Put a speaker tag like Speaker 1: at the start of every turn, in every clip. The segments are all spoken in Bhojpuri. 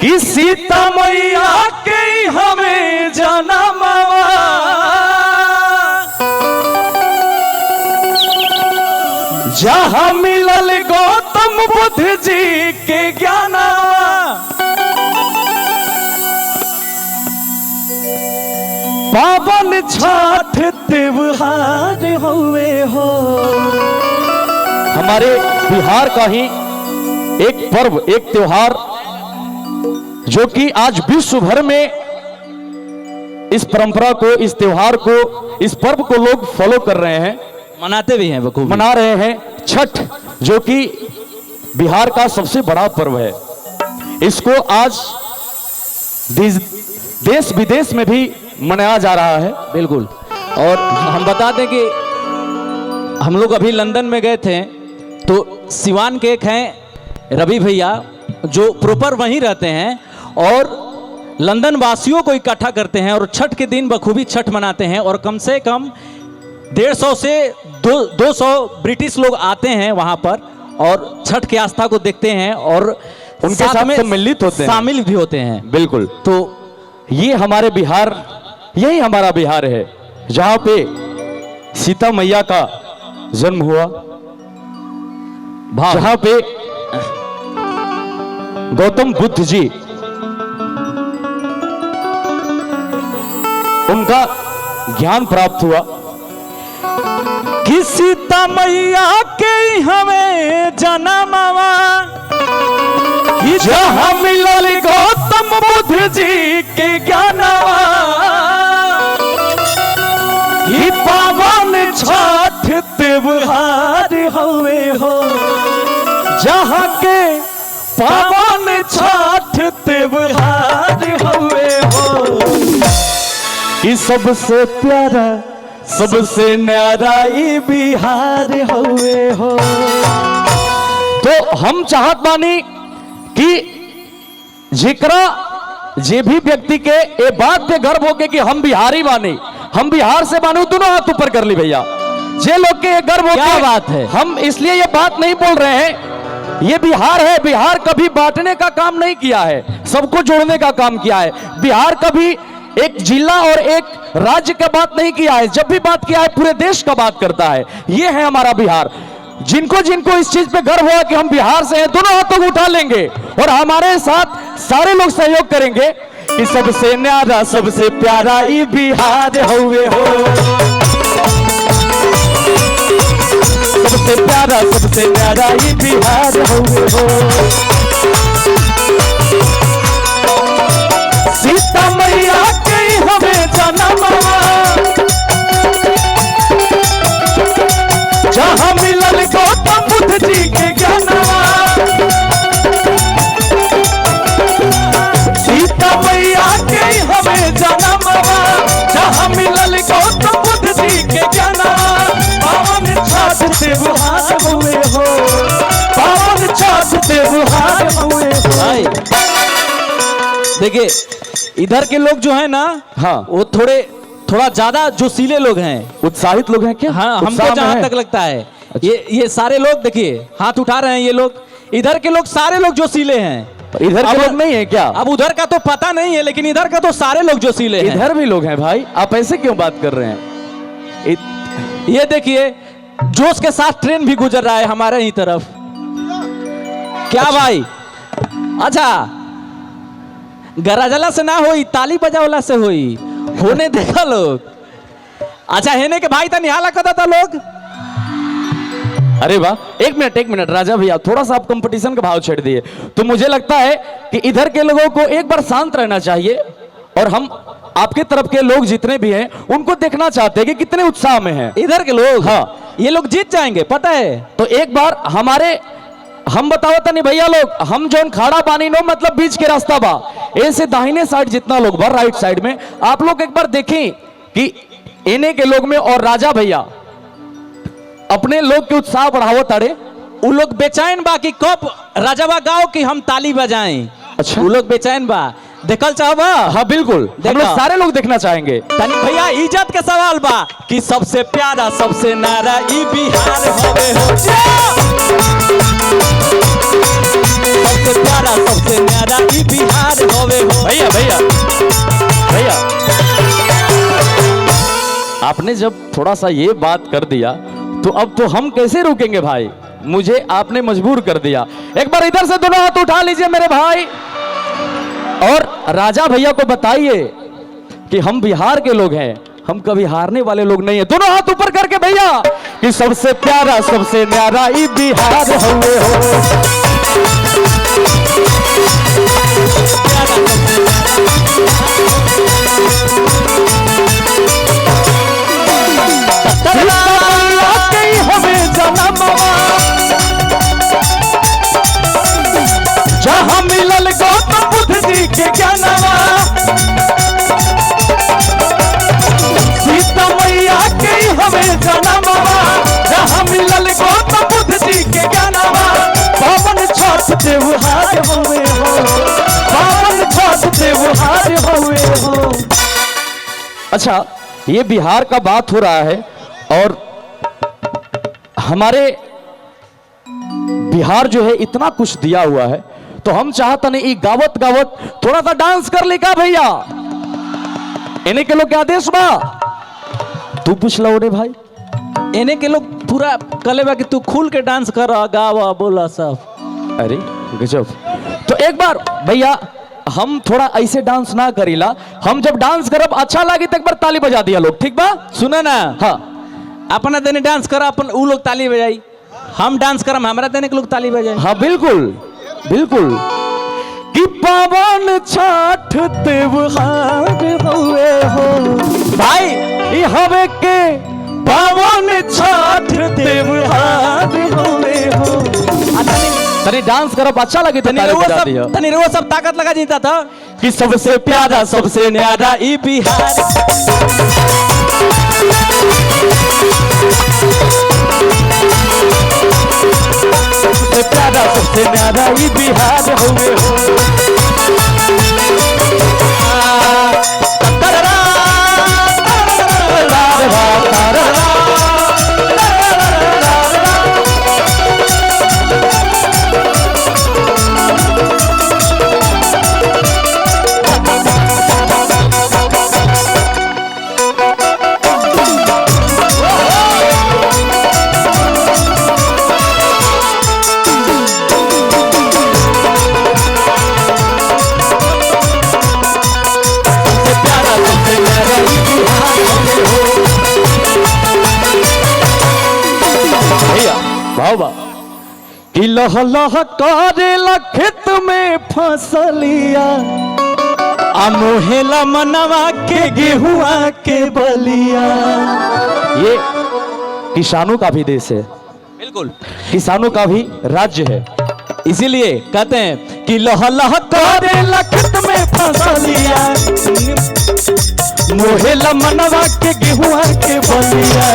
Speaker 1: कि सीता मैया के हमें जनमवा जहां मिलल गौतम बुद्ध जी के ज्ञानवा पावन छठ त्योहार हुए हो। हमारे बिहार का ही एक पर्व, एक त्योहार जो कि आज विश्व भर में इस परंपरा को, इस त्योहार को, इस पर्व को लोग फॉलो कर रहे हैं,
Speaker 2: मनाते भी हैं, बखूबी
Speaker 1: मना रहे हैं। छठ जो कि बिहार का सबसे बड़ा पर्व है, इसको आज देश विदेश में भी मनाया जा रहा है।
Speaker 2: बिल्कुल। और हम बता दें कि हम लोग अभी लंदन में गए थे, तो सिवान के एक हैं रवि भैया जो प्रॉपर वहीं रहते हैं और लंदन वासियों को इकट्ठा करते हैं और छठ के दिन बखूबी छठ मनाते हैं। और कम से कम 150 से 200 ब्रिटिश लोग आते हैं वहाँ पर और छठ की आस्था को देखते हैं और
Speaker 1: उनके साथ सम्मिलित होते हैं,
Speaker 2: शामिल भी होते हैं।
Speaker 1: बिल्कुल। तो ये हमारे बिहार, यही हमारा बिहार है जहाँ पे सीता मैया का जन्म हुआ, जहाँ पे गौतम बुद्ध जी उनका ज्ञान प्राप्त हुआ कि सीता मैया के हमें जनमवा कि जहां मिलल गौतम बुद्ध जी के ज्ञानवा कि पावन छठ त्योहार हुए हो, जहां के पावन छठ त्योहार हुए हो कि सबसे प्यारा, सबसे न्यारा ई बिहार हुए हो। तो हम चाहत बानी कि जिकरा जे भी व्यक्ति के ए बात पे गर्व होके कि हम बिहारी बानी, हम बिहार से बानू, दोनों हाथ ऊपर कर ली भैया। जे लोग के गर्व होके,
Speaker 2: क्या बात है,
Speaker 1: हम इसलिए ये बात नहीं बोल रहे हैं, ये बिहार है, बिहार कभी बांटने का काम नहीं किया है, सबको जोड़ने का काम किया है। बिहार कभी एक जिला और एक राज्य का बात नहीं किया है, जब भी बात किया है पूरे देश का बात करता है। ये है हमारा बिहार। जिनको जिनको इस चीज पे गर्व हुआ कि हम बिहार से हैं, दोनों हाथों को उठा लेंगे और हमारे साथ सारे लोग सहयोग करेंगे कि सबसे न्यारा, सबसे प्यारा ई बिहार हुए हो, सबसे प्यारा, सबसे न्यारा ई बिहार हुए हो। सीता मैया के हमें जनमवा जहां मिलल गौतम बुद्ध जी के ज्ञानवा, सीता मैया के हमें जनमवा जहां मिलल गौतम बुद्ध जी के ज्ञानवा, पावन छठ त्योहार हुए हो, पावन छठ त्योहार हुए हो।
Speaker 2: देखिए इधर के लोग जो है ना,
Speaker 1: हाँ,
Speaker 2: वो थोड़ा ज्यादा जोशीले लोग हैं,
Speaker 1: उत्साहित लोग हैं क्या?
Speaker 2: हाँ, हमको जहां तक लगता है। अच्छा। ये सारे लोग देखिए हाथ उठा रहे हैं, ये लोग, इधर के लोग सारे लोग जोशीले हैं।
Speaker 1: इधर के लोग नहीं है क्या?
Speaker 2: अब उधर का तो पता नहीं है, लेकिन इधर का तो सारे लोग जोशीले हैं।
Speaker 1: इधर भी लोग हैं भाई, आप ऐसे क्यों बात कर रहे हैं?
Speaker 2: ये देखिए जोश के साथ ट्रेन भी गुजर रहा है हमारे ही तरफ। क्या अच्छा। भाई, अच्छा गराजला से ना होई, ताली बजावला से होई, होने देखा लोग। अच्छा हेने के भाई था निहाला कदा था लोग।
Speaker 1: अरे वाह, एक मिनट राजा भैया, थोड़ा सा आप कंपटीशन का भाव छेड़ दिए। तो मुझे लगता है कि इधर के लोगों को एक बार शांत रहना चाहिए और हम आपके तरफ के लोग जितने भी हैं उनको देखना चाहते हैं कि कितने उत्साह में हैं
Speaker 2: इधर के लोग। हाँ, ये लोग जीत जाएंगे पता है।
Speaker 1: तो एक बार हम बताओ तनी भैया लोग, हम जो खाड़ा पानी नो मतलब बीच के रास्ता बा, ऐसे दाहिने साइड जितना लोग बा, राइट साइड में आप लोग एक बार देखें कि इन्हें के लोग में और राजा भैया अपने लोग के उत्साह बढ़ावो ताड़े।
Speaker 2: उ लोग बेचैन बा कि कब राजावा गाओ कि हम ताली बजाएं।
Speaker 1: अच्छा,
Speaker 2: उ लोग बेचैन बा, देखल चाहबा?
Speaker 1: हाँ बिल्कुल, हम लोग सारे लोग देखना चाहेंगे।
Speaker 2: तनी भैया इज्जत के सवाल बा कि सबसे प्यारा, सबसे नारा ई बिहार होवे हो, सबसे प्यारा, सबसे नारा न्यारा ई बिहार होवे हो।
Speaker 1: भैया भैया भैया, आपने जब थोड़ा सा ये बात कर दिया तो अब तो हम कैसे रुकेंगे भाई, मुझे आपने मजबूर कर दिया। एक बार इधर से दोनों हाथ उठा लीजिए मेरे भाई, और राजा भैया को बताइए कि हम बिहार के लोग हैं, हम कभी हारने वाले लोग नहीं है। दोनों हाथ ऊपर करके भैया कि सबसे प्यारा सबसे न्यारा ई बिहार हुए हो। जहाँ मिलल गौतम बुद्ध जी के ज्ञानवा, सीता मैया के हमें जनमवा, जहाँ मिलल गौतम बुद्ध जी के ज्ञानवा, पावन छठ त्योहार हुए हो, पावन छठ त्योहार हुए हो। अच्छा, ये बिहार का बात हो रहा है और हमारे बिहार जो है इतना कुछ दिया हुआ है, तो हम चाहते नहीं गावत गावत थोड़ा सा डांस कर ले का भैया, इन्हें के लोग क्या आदेश बा, तू पूछ लो रे भाई।
Speaker 2: इन्हें के लोग पूरा कले बा कि तू खुल के डांस कर गावा बोला सब।
Speaker 1: अरे गजब। तो एक बार भैया हम थोड़ा ऐसे डांस ना करीला, हम जब डांस करब अच्छा लगे तो एक बार ताली बजा दिया लोग, ठीक बा?
Speaker 2: सुना ना,
Speaker 1: हाँ
Speaker 2: अपना देने डांस करा, अपन उ लोग ताली बजाई, हम डांस करम हमारा देने के लोग ताली बजाई।
Speaker 1: हाँ बिल्कुल बिल्कुल। कि पावन छठ त्योहार हुए हो भाई, ई हवे के पावन छठ त्योहार हुए हो। तनी डांस करब अच्छा लगे तो ताली बजा दिया।
Speaker 2: तनी वो सब ताकत लगा जीता था
Speaker 1: कि सबसे प्यारा सबसे न्यारा ई बिहार, सबसे प्यारा सबसे न्यारा ई बिहार हुए हो। कि लह लह करेला खेत में फसलिया,
Speaker 2: अमोहेला मनवा के गेहुआ के बलिया।
Speaker 1: ये किसानों का भी देश है,
Speaker 2: बिल्कुल
Speaker 1: किसानों का भी राज्य है,
Speaker 2: इसीलिए कहते हैं कि लह लह
Speaker 1: करेला खेत में फसलिया, मोहेला मनवा के गेहुआ के बलिया।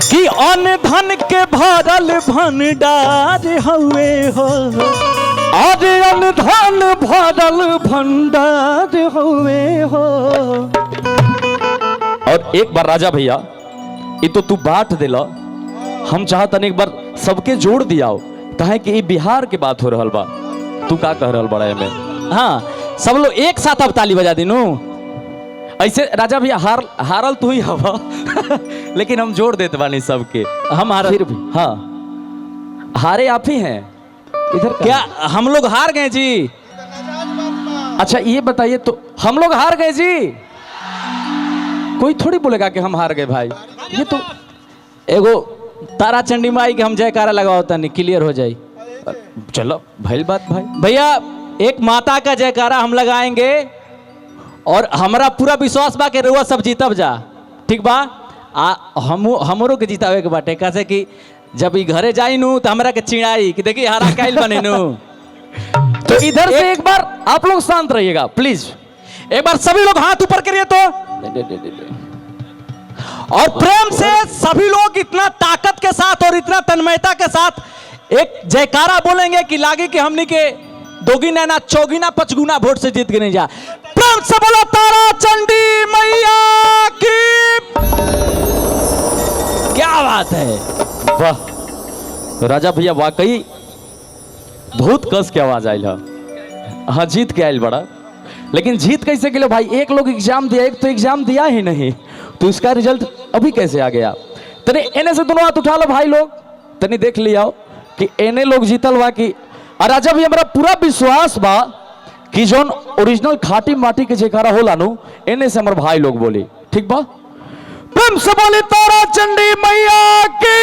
Speaker 1: कि अन्न धन के भरल भंडार हुए हो, और अन्न धन भरल भंडार हुए हो। और एक बार राजा भैया ये तो तू बांट दिला, हम चाहतन एक बार सबके जोड़ दिया कहे कि ये बिहार के बात हो रहल बा, तू का कह रहल बड़ा में?
Speaker 2: हाँ, सब लोग एक साथ अब ताली बजा दिनू।
Speaker 1: ऐसे राजा भैया हारल तू ही हवा लेकिन हम जोड़ देते बानी सबके,
Speaker 2: हम हार
Speaker 1: फिर भी हाँ हारे आप ही हैं इधर
Speaker 2: क्या हम लोग हार गए जी?
Speaker 1: अच्छा ये बताइए तो हम लोग हार गए जी? कोई थोड़ी बोलेगा कि हम हार गए भाई। ये तो
Speaker 2: एगो तारा चंडी माई के हम जयकारा लगाओ तनी क्लियर हो जाए।
Speaker 1: चलो भइल बात भाई।
Speaker 2: भैया एक माता का जयकारा हम लगाएंगे और हमारा पूरा विश्वास बा के रुआ सब जीतब जा, ठीक बा? हमरो के जीतावे के बाटे, कैसे कि जब ई घरे जाई नु तो हमरा के चिड़ाई कि देखी हारा काइल बने नु।
Speaker 1: तो इधर से एक बार आप लोग शांत रहिएगा प्लीज,
Speaker 2: एक बार सभी लोग हाथ ऊपर करिए तो, और प्रेम से सभी लोग इतना ताकत के साथ और इतना तन्मयता के साथ एक जयकारा बोलेंगे कि लागे कि हमने के दोगुना ना चौगुना पचगुना वोट से जीत के नहीं जा। प्रेम से बोलो तारा चंडी मैया की। क्या बात बात है।
Speaker 1: वाह राजा भैया, वाकई बहुत कस के आवाज आयल है। हाँ जीत के आयल बड़ा, लेकिन जीत कैसे के लिए भाई? एक लोग एग्जाम दिया, एक तो एग्जाम दिया ही नहीं, तो इसका रिजल्ट अभी कैसे आ गया? तने एने से दोनों हाथ उठा लो भाई लोग, तनी देख लिया कि एने लोग जीतल बा कि। और राजा भी हमारा पूरा विश्वास बा कि जोन ओरिजिनल खाटी माटी के जेकारा होला नु, एने से हमारे भाई लोग बोली, ठीक बा? प्रेम से बोली तारा चंडी मैया की।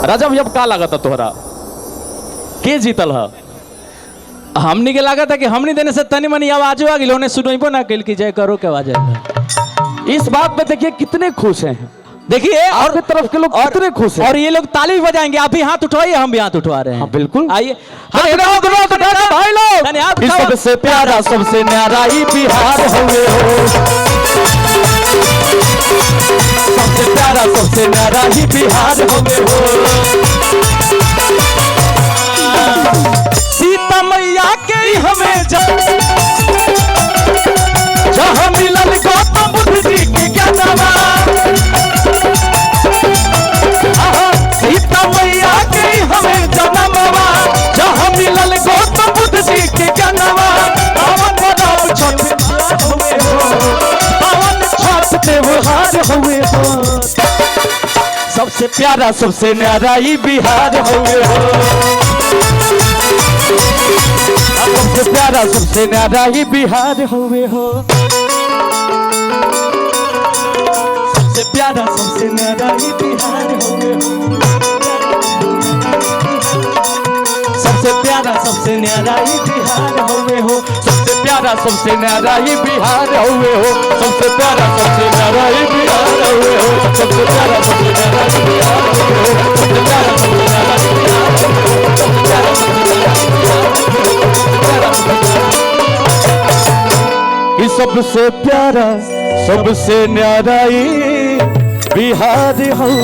Speaker 1: राजा भैया का लगा था तोहरा के जीतल है?
Speaker 2: हमनी के लगा था कि हमनी देने से तनी मनी आवाजो आ गई, उन्हें सुनइबो ना कल की जय करो के आवाज है।
Speaker 1: इस बात पे देखिए कितने खुश हैं,
Speaker 2: देखिए
Speaker 1: आपकी तरफ के लोग कितने खुश हैं।
Speaker 2: और ये लोग ताली बजाएंगे, आप भी हाथ उठवाइए, हम भी हाथ उठवा रहे हैं।
Speaker 1: हाँ बिल्कुल,
Speaker 2: आइए
Speaker 1: भाई लोग। इस सबसे प्यारा सबसे न्यारा ही बिहार हुए हो, सबसे प्यारा सबसे न्यारा ही बिहार हुए हो। सीता मैया के हमें जहाँ मिलल गौतम बुद्ध जी के ज्ञानवा, सीता मैया के हमें जन्मवा, जहाँ मिलल गौतम बुद्ध जी के ज्ञानवा। पावन पर्व छठ हुए हो, पावन छठ त्योहार हुए हो, सबसे प्यारा सबसे न्यारा ही बिहार हुए हो, सबसे प्यारा सबसे न्यारा ही बिहार हुए हो, सबसे प्यारा सबसे न्यारा ही बिहार हुए हो, सबसे प्यारा सबसे न्यारा ही बिहार हुए हो, सबसे प्यारा सबसे न्यारा ही बिहार हुए हो, सबसे प्यारा सबसे न्यारा ही बिहार हुए हो, सबसे प्यारा सबसे न्यारा ही बिहार हुए हो, सबसे प्यारा सबसे न्यारा ही बिहार हुए हो, सबसे प्यारा सबसे न्यारा ही बिहार हुए हो, सबसे प्यारा कि सबसे प्यारा सबसे न्यारा ही बिहार हो।